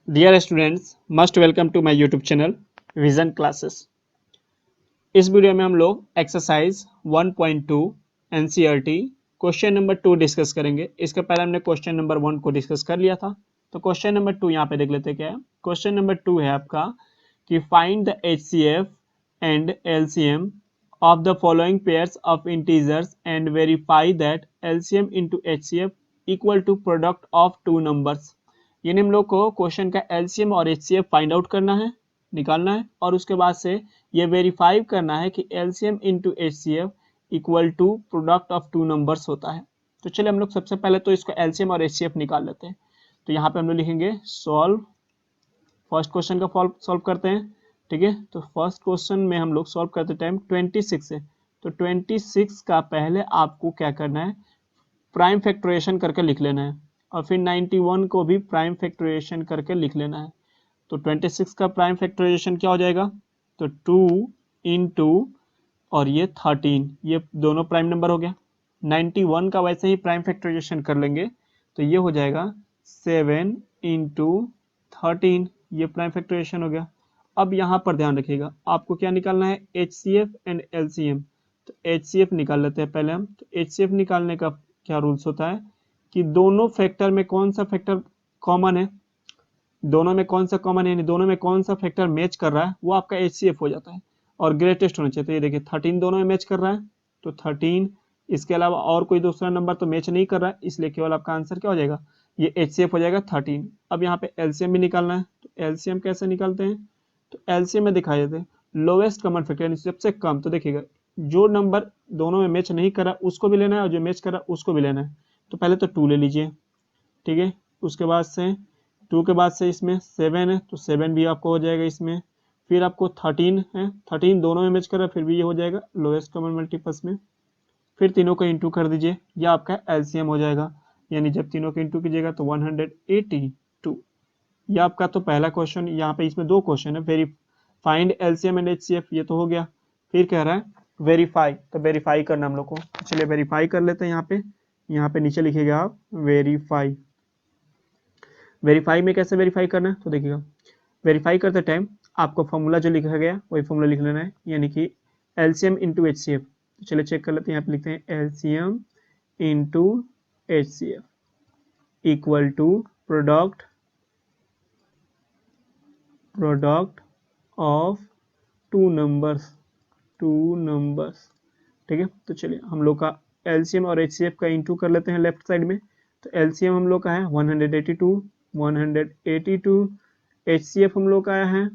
Dear students, must welcome to my YouTube channel Vision Classes. इस video में हम लोग exercise 1.2 NCERT question number 2 discuss करेंगे। इसके पहले हमने क्वेश्चन नंबर 1 को डिस्कस कर लिया था, तो क्वेश्चन नंबर 2 यहाँ पे देख लेते हैं क्या है। क्वेश्चन नंबर 2 है आपका कि find the HCF and LCM of the following pairs of integers and verify that LCM into HCF equal to product of two numbers. यानी हम लोग को क्वेश्चन का एलसीएम और एचसीएफ फाइंड आउट करना है, निकालना है, और उसके बाद से ये वेरीफाई करना है कि LCM into HCF equal to product of two numbers होता है। तो चलिए हम लोग सबसे पहले तो इसको एलसीएम और एचसीएफ निकाल लेते हैं। तो यहाँ पे हम लोग लिखेंगे सॉल्व। फर्स्ट क्वेश्चन का सॉल्व करते हैं, ठीक है। तो फर्स्ट क्वेश्चन में हम लोग सॉल्व करते टाइम 26 से, तो 26 का पहले आपको क्या करना है, प्राइम फैक्टराइजेशन करके लिख लेना है, और फिर 91 को भी प्राइम फैक्टराइजेशन करके लिख लेना है। तो 26 का प्राइम फैक्टराइजेशन क्या हो जाएगा, तो 2 इंटू और ये 13, ये दोनों प्राइम नंबर हो गया। 91 का वैसे ही प्राइम फैक्टराइजेशन कर लेंगे, तो ये हो जाएगा 7 इंटू 13, ये प्राइम फैक्टराइजेशन हो गया। अब यहाँ पर ध्यान रखिएगा, आपको क्या निकालना है, एचसीएफ एंड एलसीएम। तो एचसीएफ निकाल लेते हैं पहले हम। तो एचसीएफ निकालने का क्या रूल्स होता है कि दोनों फैक्टर में कौन सा फैक्टर कॉमन है, दोनों में कौन सा कॉमन है, यानी दोनों में कौन सा फैक्टर मैच कर रहा है, वो आपका एचसीएफ हो जाता है। और ग्रेटेस्ट होना चाहिए। तो ये देखिए 13 दोनों में मैच कर रहा है, तो 13, इसके अलावा और कोई दूसरा नंबर तो मैच नहीं कर रहा है, इसलिए केवल आपका आंसर क्या हो जाएगा, ये एचसीएफ हो जाएगा 13। अब यहाँ पे एलसीएम भी निकालना है। तो एलसीएम कैसे निकालते हैं, तो एलसीएम में दिखाई देते हैं लोवेस्ट कॉमन फैक्टर, यानी सबसे कम। तो देखिएगा जो नंबर दोनों में मैच नहीं कर रहा उसको भी लेना है, और जो मैच कर रहा उसको भी लेना है। तो पहले तो 2 ले लीजिए, ठीक है। उसके बाद से 2 के बाद से इसमें 7 है, तो 7 भी आपको हो जाएगा इसमें। फिर आपको 13 है, 13 दोनों में मैच कर रहा है, फिर भी ये हो जाएगा लोएस्ट कॉमन मल्टीपल्स में। फिर तीनों को इंटू कर दीजिए, यह आपका एलसीएम हो जाएगा। यानी जब तीनों को इंटू कीजिएगा तो 182। यह आपका तो पहला क्वेश्चन। यहाँ पे इसमें 2 क्वेश्चन है, very find LCM and HCF, ये तो हो गया। फिर कह रहा है वेरीफाई, तो वेरीफाई करना हम लोग को। चलिए वेरीफाई कर लेते हैं। यहाँ पे नीचे लिखिएगा आप वेरीफाई। वेरीफाई में कैसे वेरीफाई करना है, तो देखिएगा वेरीफाई करते टाइम आपको फॉर्मूला जो लिखा गया वही फॉर्मूला लिख लेना है, यानी कि एलसीएम इंटू एचसीएफ। तो चलिए चेक कर लेते हैं। यहाँ पे लिखते हैं LCM into HCF equal to product of two numbers, ठीक है। तो चलिए हम लोग का एलसीएम और एचसीएफ का इंटू कर लेते हैं लेफ्ट साइड में। तो एलसीएम हम लोग का है 182, एचसीएफ हम लोग का आया है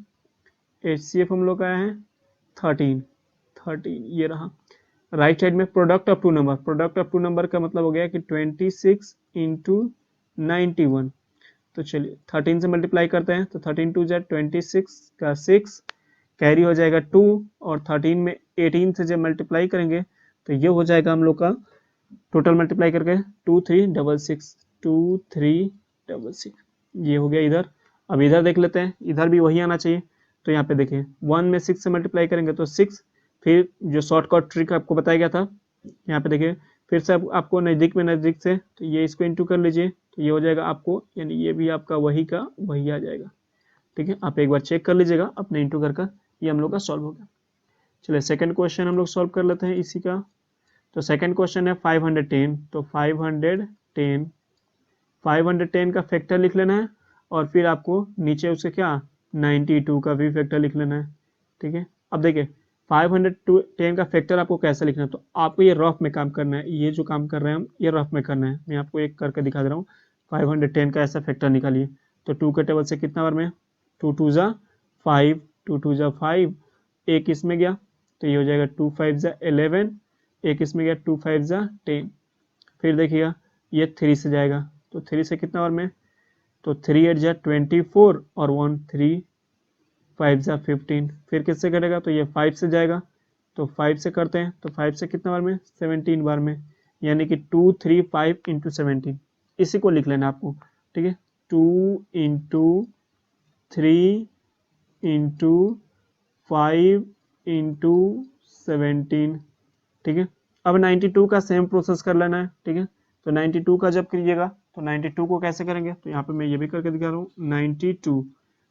13, ये रहा। राइट साइड में प्रोडक्ट ऑफ टू नंबर का मतलब हो गया कि 26 इंटू 91। तो चलिए 13 से मल्टीप्लाई करते हैं, तो 13 टू ज़ा 26 का 6 कैरी हो जाएगा 2, और 13 में 18 से जब मल्टीप्लाई करेंगे तो ये हो जाएगा हम लोग का टोटल मल्टीप्लाई करके 2366, ये हो गया इधर। अब इधर देख लेते हैं, इधर भी वही आना चाहिए। तो यहाँ पे देखिए 1 में 6 से मल्टीप्लाई करेंगे तो 6, फिर जो शॉर्टकट ट्रिक आपको बताया गया था, यहाँ पे देखिए फिर से आपको नज़दीक से, तो ये इसको इंटू कर लीजिए, तो ये हो जाएगा आपको, यानी ये भी आपका वही का वही आ जाएगा, ठीक है। आप एक बार चेक कर लीजिएगा अपने इंटू कर, ये हम लोग का सॉल्व हो गया। चलिए सेकंड क्वेश्चन हम लोग सॉल्व कर लेते हैं इसी का। तो सेकंड क्वेश्चन है 510, तो 510 का फैक्टर लिख लेना है, और फिर आपको नीचे उसके क्या 92 का भी फैक्टर लिख लेना है, ठीक है। अब देखिए 510 का फैक्टर आपको कैसे लिखना है, तो आपको ये रफ में काम करना है, ये जो काम कर रहे हैं हम ये रफ में करना है। मैं आपको एक करके दिखा दे रहा हूँ। 510 का ऐसा फैक्टर निकालिए, तो 2 के टेबल से कितना बार में, 2 2 ज़ा 5, 2 2 ज़ा 5, एक इसमें गया तो ये हो जाएगा 2 5 ज़ा 11, एक इसमें गया 2 5 ज़ा 10। फिर देखिएगा ये 3 से जाएगा, तो 3 से कितना बार में, तो 3 8 जा 24, और 1 3 5 जा 15। फिर किससे करेगा, तो ये 5 से जाएगा, तो 5 से करते हैं, तो 5 से कितना बार में, 17 बार में, यानी कि 2 3 5 इंटू 17, इसी को लिख लेना आपको, ठीक है। 2 इंटू 3 इंटू 5 इंटू 17, ठीक है। अब 92 का सेम प्रोसेस कर लेना है, ठीक है। तो 92 का जब कीजिएगा तो 92 को कैसे करेंगे, तो यहाँ पे मैं ये भी करके दिखा रहा हूँ।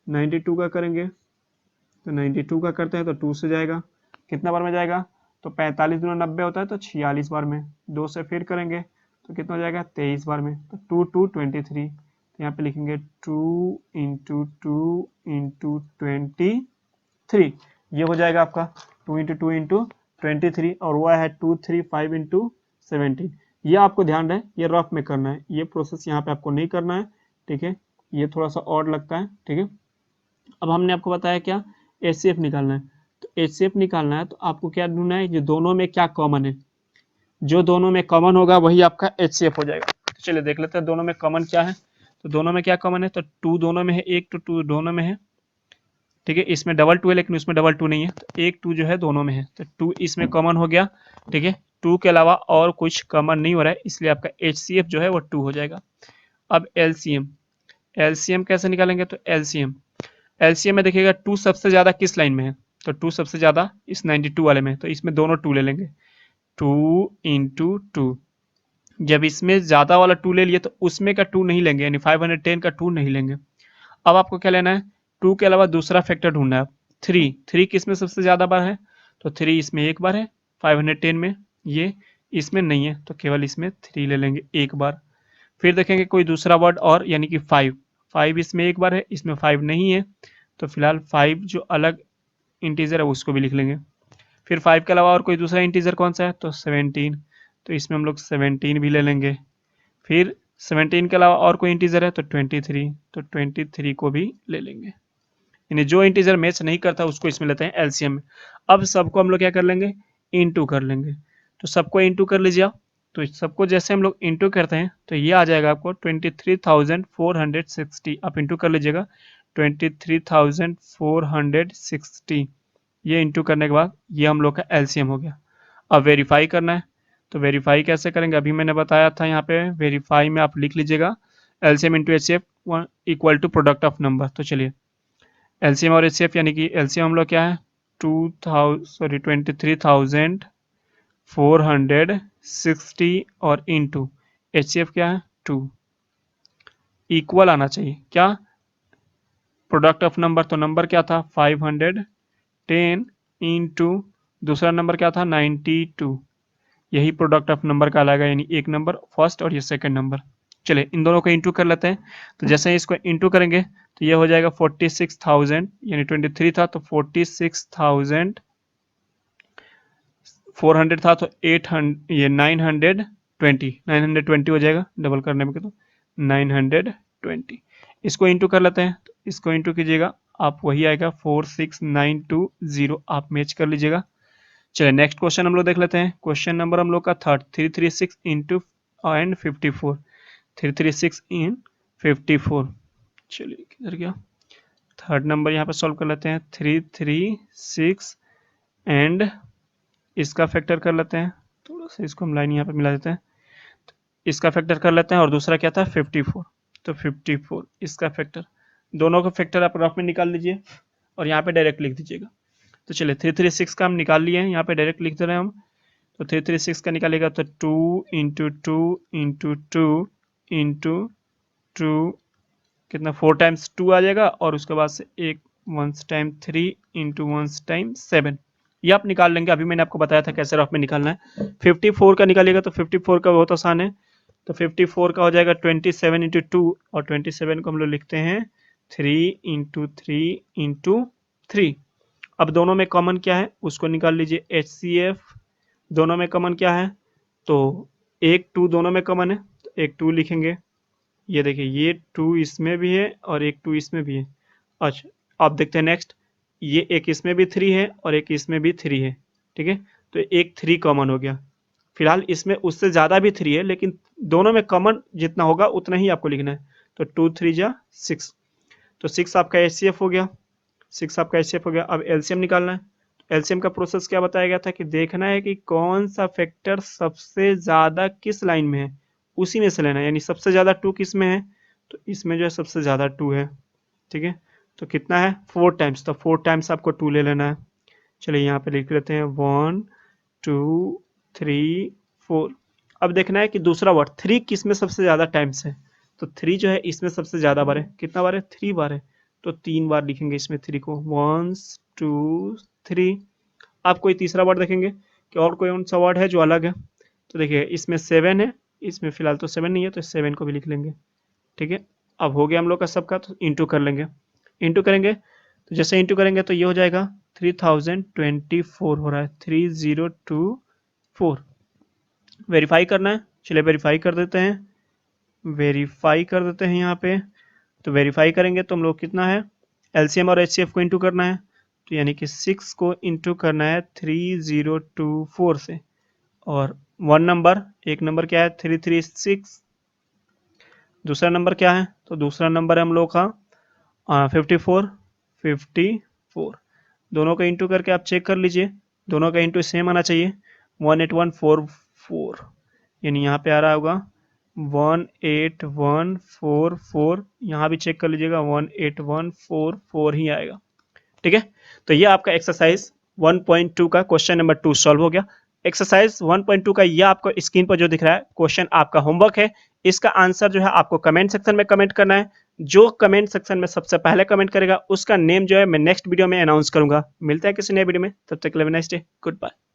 92 का करेंगे तो 92 का करते हैं तो 2 से जाएगा, कितना बार में जाएगा, तो 45 दूना 90 होता है तो 46 बार में। 2 से फिर करेंगे तो कितना हो जाएगा, 23 बार में। तो 2 2 23, तो यहाँ पे लिखेंगे 2 इंटू 2 इंटू 23, ये हो जाएगा आपका 2 इंटू 2 इंटू 23, और वो है 235 इंटू 17। ये आपको ध्यान रहे, ये रफ में करना है, ये प्रोसेस यहाँ पे आपको नहीं करना है, ठीक है। ये थोड़ा सा और लगता है, ठीक है। अब हमने आपको बताया क्या, HCF निकालना है। तो HCF निकालना है तो आपको क्या ढूंढना है, जो दोनों में क्या कॉमन है, जो दोनों में कॉमन होगा वही आपका HCF हो जाएगा। तो चलिए देख लेते हैं दोनों में कॉमन क्या है। तो दोनों में क्या कॉमन है, तो 2 दोनों में है, 1 तो 2 दोनों में है, ठीक है। इसमें डबल 2 है लेकिन उसमें डबल 2 नहीं है, तो 1 2 जो है दोनों में है, तो 2 इसमें कॉमन हो गया, ठीक है। 2 के अलावा और कुछ कॉमन नहीं हो रहा है, इसलिए आपका HCF जो है वो 2 हो जाएगा। अब LCM कैसे निकालेंगे, तो LCM में देखिएगा 2 सबसे ज्यादा किस लाइन में है, तो 2 सबसे ज्यादा इस 92 वाले में है, तो इसमें दोनों 2 ले लेंगे, 2 इंटू 2। जब इसमें ज्यादा वाला 2 ले लिए तो उसमें का 2 नहीं लेंगे, यानी 510 का 2 नहीं लेंगे। अब आपको क्या लेना है, 2 के अलावा दूसरा फैक्टर ढूंढना है। 3 किस में सबसे ज्यादा बार है, तो 3 इसमें एक बार है 510 में, ये इसमें नहीं है तो केवल इसमें 3 ले लेंगे एक बार। फिर देखेंगे कोई दूसरा वर्ड और, यानी कि 5 इसमें एक बार है, इसमें 5 नहीं है, तो फिलहाल 5 जो अलग इंटीजर है उसको भी लिख लेंगे। फिर 5 के अलावा और कोई दूसरा इंटीजर कौन सा है, तो 17, तो इसमें हम लोग 17 भी ले लेंगे। फिर 17 के अलावा और कोई इंटीजर है तो 23, तो 23 को भी ले लेंगे। यानी जो इंटीजर मैच नहीं करता उसको इसमें लेते हैं एलसीएम में। अब सबको हम लोग क्या कर लेंगे, इनटू कर लेंगे। तो सबको इनटू कर लीजिए आप। तो सबको जैसे हम लोग इनटू करते हैं तो ये आ जाएगा आपको 23,460, आप इनटू कर लीजिएगा 23,460। ये इंटू करने के बाद ये हम लोग का एलसीएम हो गया। अब वेरीफाई करना है, तो वेरीफाई कैसे करेंगे, अभी मैंने बताया था। यहाँ पे वेरीफाई में आप लिख लीजिएगा LCM into HCF equal to product of number. तो चलिए एलसीएम और एचसीएफ, यानी कि एलसीएम हम लोग क्या है 23,460 और इंटू एचसीएफ क्या है 2, इक्वल आना चाहिए क्या, प्रोडक्ट ऑफ नंबर, तो नंबर क्या था 510 इंटू दूसरा नंबर क्या था 92, यही प्रोडक्ट ऑफ नंबर का लाएगा, यानी एक नंबर फर्स्ट और ये सेकंड नंबर। चलिए इन दोनों को इंटू कर लेते हैं। तो जैसे ही इसको इंटू करेंगे तो ये हो जाएगा 46,000, यानी 23 था तो 46,400 था तो 800, ये 920 हो जाएगा, डबल करने में तो 920। इसको इंटू कर लेते हैं, तो इसको इंटू कीजिएगा आप, वही आएगा 46920, आप मैच कर लीजिएगा। चलिए नेक्स्ट क्वेश्चन हम लोग देख लेते हैं। क्वेश्चन नंबर हम लोग का थर्ड, 336 इंटू एंड 54, 336 इन 54। चलिए किधर गया, थर्ड नंबर यहाँ पे सॉल्व कर लेते हैं। 336 एंड इसका फैक्टर कर लेते हैं, थोड़ा सा इसको हम लाइन यहाँ पे मिला देते हैं, इसका फैक्टर कर लेते हैं, और दूसरा क्या था 54, तो 54 इसका फैक्टर, दोनों का फैक्टर आप रफ में निकाल लीजिए और यहाँ पे डायरेक्ट लिख दीजिएगा। तो चलिए 336 का हम निकाल लिए हैं, यहाँ पे डायरेक्ट लिख दे रहे हैं हम। तो 336 का निकालेगा तो 2 इंटू 2 इंटू 2 इंटू 2, कितना 4 टाइम्स 2 आ जाएगा, और उसके बाद से एक 1 टाइम 3 इंटू 1 टाइम 7, ये आप निकाल लेंगे। अभी मैंने आपको बताया था कैसे रफ में निकालना है। 54 का निकालिएगा तो 54 का बहुत आसान है, तो 54 का हो जाएगा 27 इंटू 2, और 27 को हम लोग लिखते हैं 3 इंटू 3 इंटू 3। अब दोनों में कॉमन क्या है उसको निकाल लीजिए, HCF दोनों में कॉमन क्या है, तो एक 2 दोनों में कॉमन है, तो एक 2 लिखेंगे। ये देखिए ये 2 इसमें भी है और एक 2 इसमें भी है। अच्छा आप देखते हैं नेक्स्ट, ये एक इसमें भी 3 है और एक इसमें भी 3 है, ठीक है। तो एक 3 कॉमन हो गया। फिलहाल इसमें उससे ज़्यादा भी 3 है, लेकिन दोनों में कॉमन जितना होगा उतना ही आपको लिखना है। तो 2 3 जा 6, तो 6 आपका HCF हो गया, 6 आपका HCF हो गया। अब LCM निकालना है। LCM का प्रोसेस क्या बताया गया था कि देखना है कि कौन सा फैक्टर सबसे ज़्यादा किस लाइन में है, उसी में से लेना है। यानी सबसे ज़्यादा 2 किस में है, तो इसमें जो है सबसे ज़्यादा 2 है, ठीक है। तो कितना है 4 टाइम्स, तो 4 टाइम्स आपको 2 ले लेना है। चलिए यहाँ पे लिख लेते हैं 1 2 3 4। अब देखना है कि दूसरा वर्ड 3 किस में सबसे ज़्यादा टाइम्स है, तो 3 जो है इसमें सबसे ज़्यादा बार है, कितना बार है 3 बार है, तो 3 बार लिखेंगे इसमें 3 को, 1 2 3। आप कोई तीसरा वर्ड देखेंगे कि और कोई कौन सा वर्ड है जो अलग है, तो देखिए इसमें 7 है, इसमें फिलहाल तो 7 नहीं है तो 7 को भी लिख लेंगे, ठीक है। अब हो गया हम लोग का सबका, तो इंटू कर लेंगे, इंटू करेंगे तो जैसे इंटू करेंगे तो ये हो जाएगा 3024 हो रहा है, 3024। वेरीफाई करना है, चलिए वेरीफाई कर देते हैं, वेरीफाई कर देते हैं यहाँ पे। तो वेरीफाई करेंगे तो हम लोग कितना है, एलसीएम और एचसीएफ को इंटू करना है, तो यानी कि 6 को इंटू करना है 3024 से, और वन नंबर, एक नंबर क्या है 336, दूसरा नंबर क्या है, तो दूसरा नंबर है हम लोग का 54, दोनों का इंटू करके आप चेक कर लीजिए, दोनों का इंटू सेम आना चाहिए, 18144, यानी यहाँ पे आ रहा होगा 18144, यहाँ भी चेक कर लीजिएगा 18144 ही आएगा, ठीक है। तो ये आपका एक्सरसाइज 1.2 का क्वेश्चन नंबर 2 सॉल्व हो गया। एक्सरसाइज 1.2 का ये आपको स्क्रीन पर जो दिख रहा है क्वेश्चन आपका होमवर्क है, इसका आंसर जो है आपको कमेंट सेक्शन में कमेंट करना है। जो कमेंट सेक्शन में सबसे पहले कमेंट करेगा उसका नेम जो है मैं नेक्स्ट वीडियो में अनाउंस करूंगा। मिलते हैं किसी नए वीडियो में, तब तक के लिए नाइस डे, गुड बाय।